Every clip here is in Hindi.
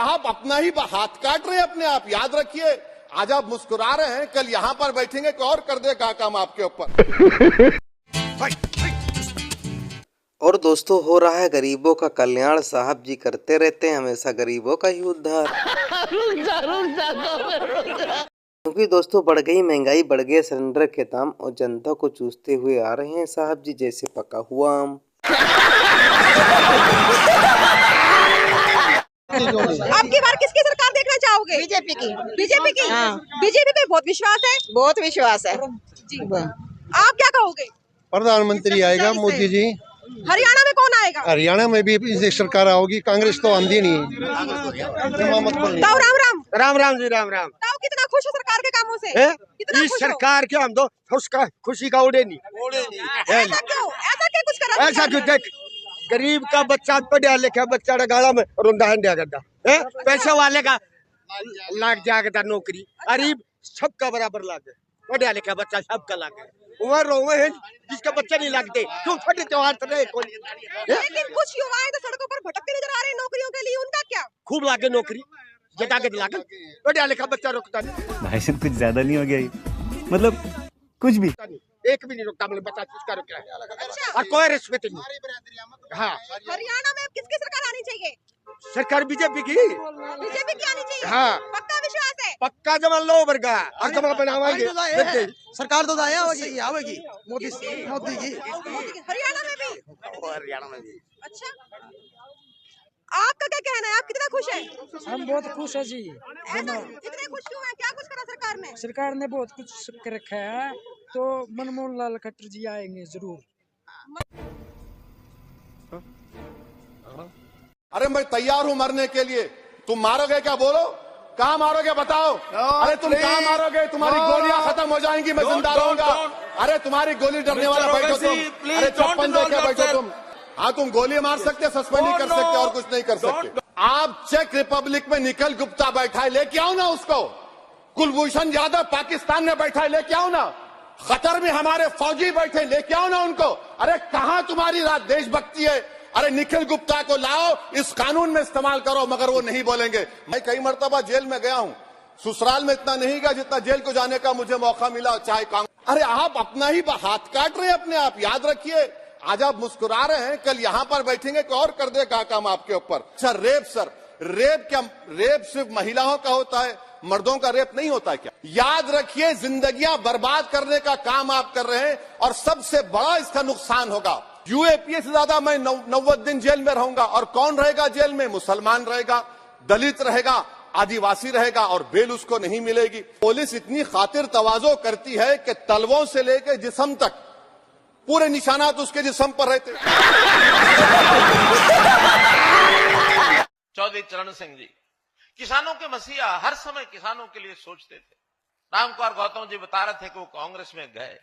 आप अपना ही हाथ काट रहे हैं अपने आप। याद रखिए, आज आप मुस्कुरा रहे हैं, कल यहाँ पर बैठेंगे कोई और कर देगा काम आपके ऊपर। और दोस्तों, हो रहा है गरीबों का कल्याण। साहब जी करते रहते हैं हमेशा गरीबों का ही उद्धार। क्योंकि दोस्तों बढ़ गई महंगाई, बढ़ गए सिलेंडर के दाम और जनता को चूसते हुए आ रहे हैं साहब जी जैसे पका हुआ आम। अब की बार किसकी सरकार देखना चाहोगे? बीजेपी की। बीजेपी की? हाँ। बीजेपी पे बहुत विश्वास है। बहुत विश्वास है जी। आप क्या कहोगे? प्रधानमंत्री आएगा मोदी जी। हरियाणा में कौन आएगा? हरियाणा में भी इसी सरकार आओगी, कांग्रेस तो आंधी नहीं है। ताऊ राम राम। राम राम जी, राम राम। ताऊ कितना खुश हो सरकार के कामों से? कितना इस खुश हो? सरकार के हम तो उसका खुशी का उड़े नहीं। ऐसा क्यों? ऐसा क्या कुछ करा? ऐसा क्यों? देख, गरीब का बच्चा पढ़ा लिखा बच्चा गाला में रुंदा हंडिया करता है, पैसे वाले का लाग जाएगा नौकरी, गरीब सबका बराबर लागे, पढ़ा लिखा बच्चा सबका लागे। वहाँ रोवे हैं जिसका बच्चा नहीं लगते, क्यों फटे त्योहार लेकिन कुछ युवाएं तो सड़कों पर भटकते नजर आ रहे हैं नौकरियों के लिए, उनका क्या? खूब लागे नौकरी, जटा के लागे, पढ़ा लिखा बच्चा रुकता नहीं। भाई साहब कुछ ज्यादा नहीं हो गया ये? मतलब कुछ भी एक भी नहीं रुकता, मतलब बच्चा किसका रुक रहा है और कोई रिश्वत नहीं। हाँ, हरियाणा में अब किसकी सरकार आनी चाहिए? सरकार बीजेपी की। बीजेपी की आनी चाहिए। हाँ, पक्का विश्वास है। पक्का जमल लो वर्गा और जमल बनावाएंगे। सरकार तो आवेगी मोदी की। हरियाणा में भी? हरियाणा में भी। अच्छा, आपका क्या कहना है? आप कितना खुश हैं? हम बहुत खुश है जी। ऐसा इतने खुश क्यों हैं? क्या कुछ करा सरकार ने? सरकार ने बहुत कुछ कर रखा है, तो मनमोहन लाल खट्टर जी आएंगे जरूर। अरे मैं तैयार हूं मरने के लिए। तुम मारोगे क्या? बोलो, कहाँ मारोगे बताओ। अरे तुम कहाँ मारोगे? तुम्हारी गोलियां खत्म हो जाएंगी, मैं जिंदा रहूंगा। अरे तुम्हारी गोली डरने वाला बैठो तुम। अरे चौपन देखे बैठो तुम। हाँ, तुम गोली मार सकते, सस्पेंड नहीं कर सकते और कुछ नहीं कर सकते। आप चेक रिपब्लिक में निखिल गुप्ता बैठा है, लेके आओ ना उसको। कुलभूषण यादव पाकिस्तान में बैठा है, लेके आओ ना। कतर में हमारे फौजी बैठे, लेके आओ ना उनको। अरे कहाँ तुम्हारी देशभक्ति है? अरे निखिल गुप्ता को लाओ, इस कानून में इस्तेमाल करो, मगर वो नहीं बोलेंगे। मैं कई मर्तबा जेल में गया हूं, ससुराल में इतना नहीं गया जितना जेल को जाने का मुझे मौका मिला, चाहे कांग्रेस। अरे आप अपना ही हाथ काट रहे हैं अपने आप। याद रखिए, आज आप मुस्कुरा रहे हैं, कल यहाँ पर बैठेंगे कोई और कर देगा काम आपके ऊपर। सर, रेप क्या? रेप सिर्फ महिलाओं का होता है, मर्दों का रेप नहीं होता क्या? याद रखिए, जिंदगियां बर्बाद करने का काम आप कर रहे हैं और सबसे बड़ा इसका नुकसान होगा। यूएपीए से ज्यादा मैं 90 दिन जेल में रहूंगा। और कौन रहेगा जेल में? मुसलमान रहेगा, दलित रहेगा, आदिवासी रहेगा, और बेल उसको नहीं मिलेगी। पुलिस इतनी खातिर तवाजो करती है कि तलवों से लेकर जिस्म तक पूरे निशानात उसके जिस्म पर रहते। चौधरी चरण सिंह जी किसानों के मसीहा, हर समय किसानों के लिए सोचते थे। रामकुमार गौतम जी बता रहे थे कि वो कांग्रेस में गए,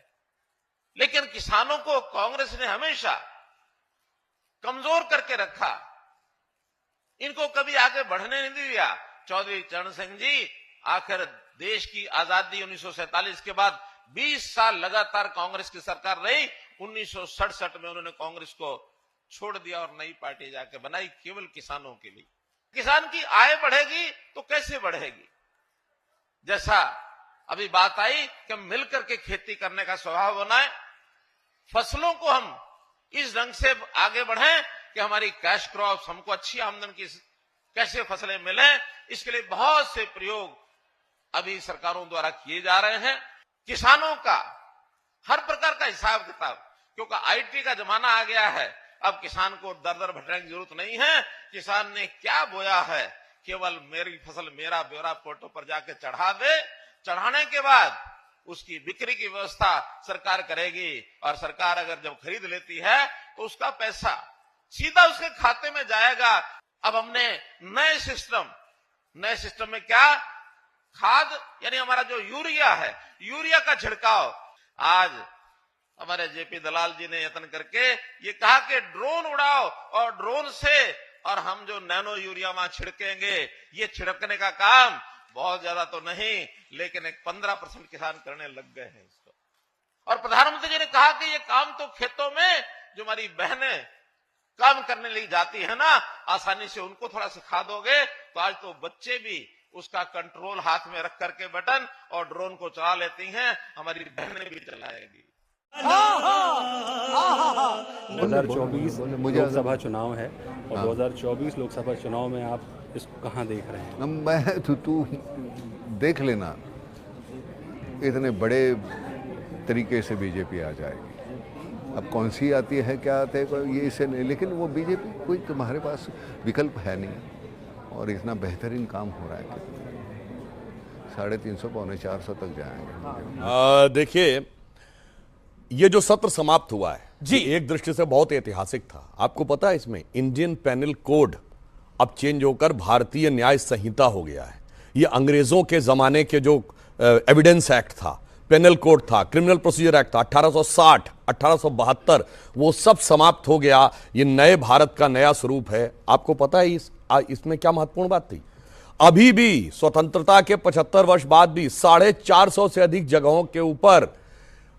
लेकिन किसानों को कांग्रेस ने हमेशा कमजोर करके रखा, इनको कभी आगे बढ़ने नहीं दिया। चौधरी चरण सिंह जी आखिर देश की आजादी 1947 के बाद 20 साल लगातार कांग्रेस की सरकार रही। 1967 में उन्होंने कांग्रेस को छोड़ दिया और नई पार्टी जाके बनाई, केवल किसानों के लिए। किसान की आय बढ़ेगी तो कैसे बढ़ेगी? जैसा अभी बात आई कि मिलकर के खेती करने का स्वभाव बनाए, फसलों को हम इस ढंग से आगे बढ़ाएं कि हमारी कैश क्रॉप्स, हमको अच्छी आमदन की कैसे फसलें मिले, इसके लिए बहुत से प्रयोग अभी सरकारों द्वारा किए जा रहे हैं। किसानों का हर प्रकार का हिसाब किताब, क्योंकि आईटी का जमाना आ गया है, अब किसान को दर दर भटकने की जरूरत नहीं है। किसान ने क्या बोया है, केवल मेरी फसल मेरा ब्यौरा पोर्टल पर जाके चढ़ा दे, चढ़ाने के बाद उसकी बिक्री की व्यवस्था सरकार करेगी, और सरकार अगर जब खरीद लेती है तो उसका पैसा सीधा उसके खाते में जाएगा। अब हमने नए सिस्टम में क्या, खाद यानी हमारा जो यूरिया है, यूरिया का छिड़काव, आज हमारे जेपी दलाल जी ने यत्न करके ये कहा कि ड्रोन उड़ाओ और ड्रोन से और हम जो नैनो यूरिया वहां छिड़केंगे, ये छिड़कने का काम बहुत ज्यादा तो नहीं, लेकिन एक 15% किसान करने लग गए हैं इसको। और प्रधानमंत्री जी ने कहा कि ये काम तो खेतों में जो हमारी बहनें कम करने ली जाती है ना, आसानी से उनको थोड़ा सिखा दोगे तो आज तो बच्चे भी उसका कंट्रोल हाथ में रख करके बटन और ड्रोन को चला लेती हैं, हमारी बहनें भी चलाएंगी। 2024 लोकसभा चुनाव है और 2024 लोकसभा चुनाव में आप इसको कहां देख रहे हैं? मैं तू देख लेना, इतने बड़े तरीके से बीजेपी आ जाएगी। अब कौन सी आती है, क्या आते है, ये इसे नहीं, लेकिन वो बीजेपी कोई तुम्हारे पास विकल्प है नहीं और इतना बेहतरीन काम हो रहा है कि 350 पौने 400 तक जाएंगे। देखिए, ये जो सत्र समाप्त हुआ है जी, एक दृष्टि से बहुत ऐतिहासिक था। आपको पता है इसमें इंडियन पेनल कोड अब चेंज होकर भारतीय न्याय संहिता हो गया है। ये अंग्रेजों के जमाने के जो एविडेंस एक्ट था, पेनल कोड था, क्रिमिनल प्रोसीजर एक्ट था 1860, 1872, वो सब समाप्त हो गया। ये नए भारत का नया स्वरूप है। आपको पता है इसमें क्या महत्वपूर्ण बात थी? अभी भी स्वतंत्रता के 75 वर्ष बाद भी 450 से अधिक जगहों के ऊपर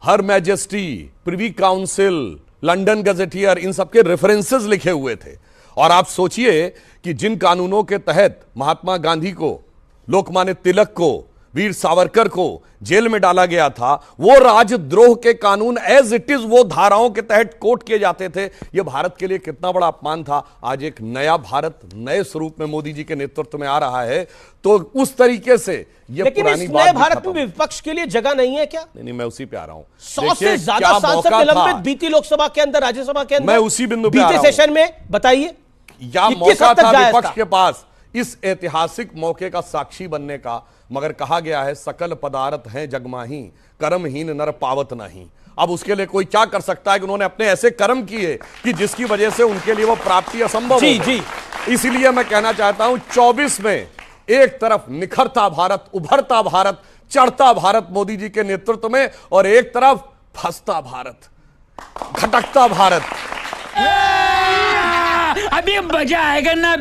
her majesty, privy council, London gazetteer, इन सबके रेफरेंसेस लिखे हुए थे। और आप सोचिए कि जिन कानूनों के तहत महात्मा गांधी को, लोकमान्य तिलक को, वीर सावरकर को जेल में डाला गया था, वो राजद्रोह के कानून एज इट इज वो धाराओं के तहत कोट किए जाते थे। ये भारत के लिए कितना बड़ा अपमान था। आज एक नया भारत नए स्वरूप में मोदी जी के नेतृत्व में आ रहा है, तो उस तरीके से ये पुरानी बात, नए भारत में विपक्ष के लिए जगह नहीं है क्या? नहीं, मैं उसी पे आ रहा हूं। 100 से ज्यादा सांसद निलंबित बीती लोकसभा के अंदर, राज्यसभा के अंदर, मैं उसी बिंदु पे आ रहा हूं। बीते सेशन में बताइए, या मौका था विपक्ष के पास इस ऐतिहासिक मौके का साक्षी बनने का, मगर कहा गया है सकल पदार्थ हैं जगमाही, कर्महीन नर पावत नहीं। अब उसके लिए कोई क्या कर सकता है कि उन्होंने अपने ऐसे कर्म किए कि जिसकी वजह से उनके लिए वो प्राप्ति असंभव जी हो। जी, इसीलिए मैं कहना चाहता हूं 24 में एक तरफ निखरता भारत, उभरता भारत, चढ़ता भारत मोदी जी के नेतृत्व में, और एक तरफ फंसता भारत, खटकता भारत। अभी मजा आएगा ना।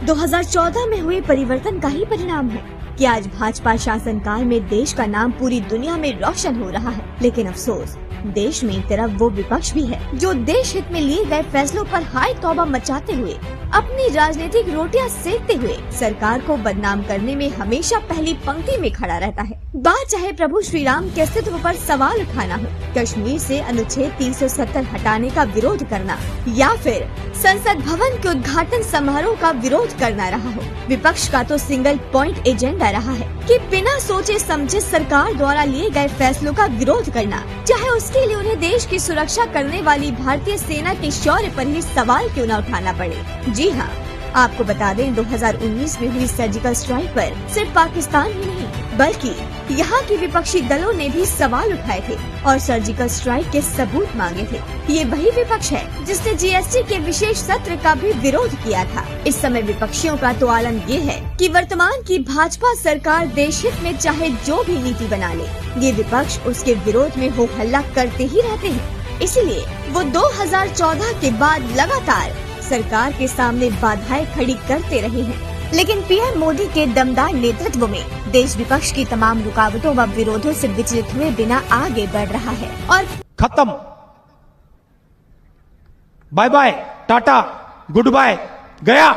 2014 में हुए परिवर्तन का ही परिणाम है कि आज भाजपा शासनकाल में देश का नाम पूरी दुनिया में रोशन हो रहा है। लेकिन अफसोस, देश में एक तरफ वो विपक्ष भी है जो देश हित में लिए गए फैसलों पर हाय तौबा मचाते हुए, अपनी राजनीतिक रोटियां सेकते हुए सरकार को बदनाम करने में हमेशा पहली पंक्ति में खड़ा रहता है। बात चाहे प्रभु श्री राम के अस्तित्व पर सवाल उठाना हो, कश्मीर से अनुच्छेद 370 हटाने का विरोध करना, या फिर संसद भवन के उद्घाटन समारोह का विरोध करना रहा हो, विपक्ष का तो सिंगल पॉइंट एजेंडा रहा है कि बिना सोचे समझे सरकार द्वारा लिए गए फैसलों का विरोध करना, चाहे उसके लिए उन्हें देश की सुरक्षा करने वाली भारतीय सेना के शौर्य पर ही सवाल क्यों न उठाना पड़े। जी हाँ, आपको बता दें 2019 में हुई सर्जिकल स्ट्राइक पर सिर्फ पाकिस्तान ही नहीं बल्कि यहाँ के विपक्षी दलों ने भी सवाल उठाए थे और सर्जिकल स्ट्राइक के सबूत मांगे थे। ये वही विपक्ष है जिसने जीएसटी के विशेष सत्र का भी विरोध किया था। इस समय विपक्षियों का तो आलम ये है कि वर्तमान की भाजपा सरकार देश हित में चाहे जो भी नीति बना ले, ये विपक्ष उसके विरोध में हो हल्ला करते ही रहते हैं। इसलिए वो 2014 के बाद लगातार सरकार के सामने बाधाएं खड़ी करते रहे हैं। लेकिन पीएम मोदी के दमदार नेतृत्व में देश विपक्ष की तमाम रुकावटों व विरोधों से विचलित हुए बिना आगे बढ़ रहा है। और खत्म, bye bye, tata, goodbye, गया।